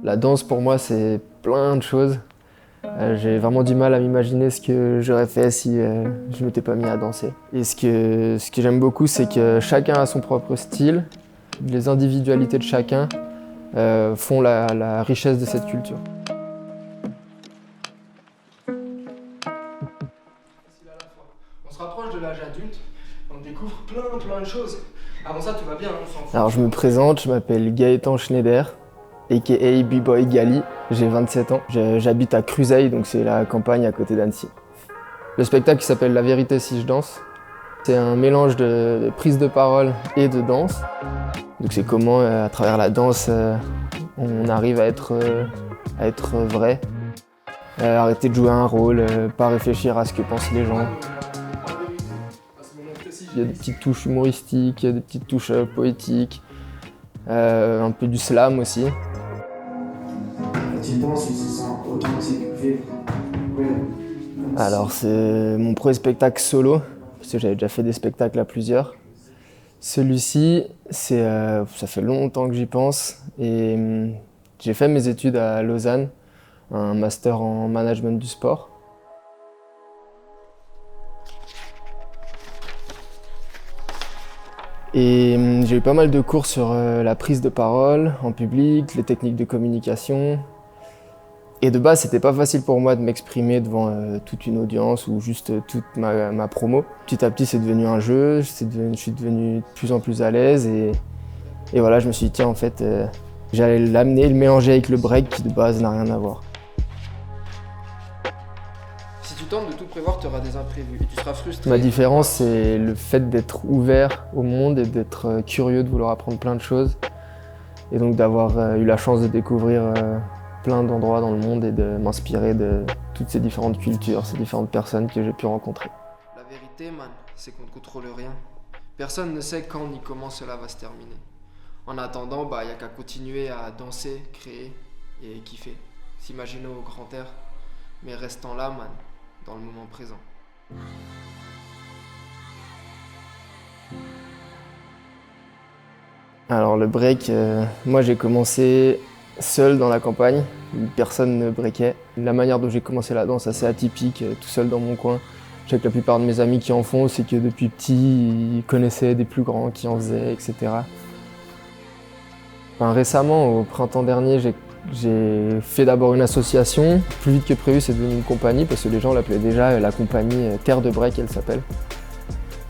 La danse pour moi c'est plein de choses. J'ai vraiment du mal à m'imaginer ce que j'aurais fait si je m'étais pas mis à danser. Et ce que j'aime beaucoup c'est que chacun a son propre style. Les individualités de chacun font la richesse de cette culture. On se rapproche de l'âge adulte, on découvre plein de choses. Avant ça, tout va bien, on s'en fout. Alors je me présente, je m'appelle Gaëtan Schneider, a.k.a. B-Boy Gali, j'ai 27 ans. J'habite à Cruzeil, donc c'est la campagne à côté d'Annecy. Le spectacle s'appelle La vérité si je danse. C'est un mélange de prise de parole et de danse. Donc c'est comment, à travers la danse, on arrive à être vrai. Arrêter de jouer un rôle, pas réfléchir à ce que pensent les gens. Il y a des petites touches humoristiques, il y a des petites touches poétiques, un peu du slam aussi. Tu danses, il se sent authentique, vivre. Alors c'est mon premier spectacle solo, parce que j'avais déjà fait des spectacles à plusieurs. Celui-ci, ça fait longtemps que j'y pense et j'ai fait mes études à Lausanne, un master en management du sport. Et j'ai eu pas mal de cours sur la prise de parole en public, les techniques de communication. Et de base, c'était pas facile pour moi de m'exprimer devant toute une audience ou juste toute ma promo. Petit à petit, c'est devenu un jeu, je suis devenu de plus en plus à l'aise et voilà, je me suis dit, tiens, en fait, j'allais l'amener, le mélanger avec le break qui de base n'a rien à voir. Si tu tentes de tout prévoir, tu auras des imprévus et tu seras frustré. Ma différence, c'est le fait d'être ouvert au monde et d'être curieux, de vouloir apprendre plein de choses. Et donc d'avoir eu la chance de découvrir plein d'endroits dans le monde et de m'inspirer de toutes ces différentes cultures, ces différentes personnes que j'ai pu rencontrer. La vérité, man, c'est qu'on ne contrôle rien. Personne ne sait quand ni comment cela va se terminer. En attendant, y a qu'à continuer à danser, créer et kiffer. S'imaginer au grand air, mais restant là, man, dans le moment présent. Alors le break, moi j'ai commencé seul dans la campagne, personne ne breakait. La manière dont j'ai commencé la danse assez atypique, tout seul dans mon coin. Je sais que la plupart de mes amis qui en font, c'est que depuis petit, ils connaissaient des plus grands qui en faisaient, etc. Récemment, au printemps dernier, j'ai fait d'abord une association. Plus vite que prévu, c'est devenu une compagnie parce que les gens l'appelaient déjà la compagnie Terre de Break, elle s'appelle.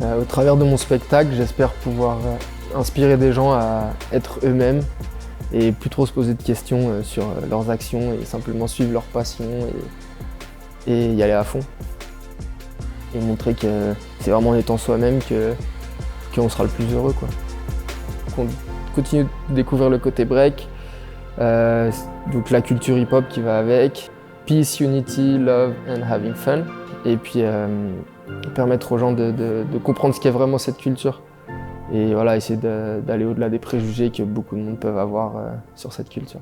Au travers de mon spectacle, j'espère pouvoir inspirer des gens à être eux-mêmes et plus trop se poser de questions sur leurs actions et simplement suivre leur passion et y aller à fond. Et montrer que c'est vraiment en étant soi-même qu'on sera le plus heureux, quoi. On continue de découvrir le côté break, donc la culture hip-hop qui va avec, peace, unity, love and having fun, et puis permettre aux gens de comprendre ce qu'est vraiment cette culture. Et voilà, essayer d'aller au-delà des préjugés que beaucoup de monde peuvent avoir sur cette culture.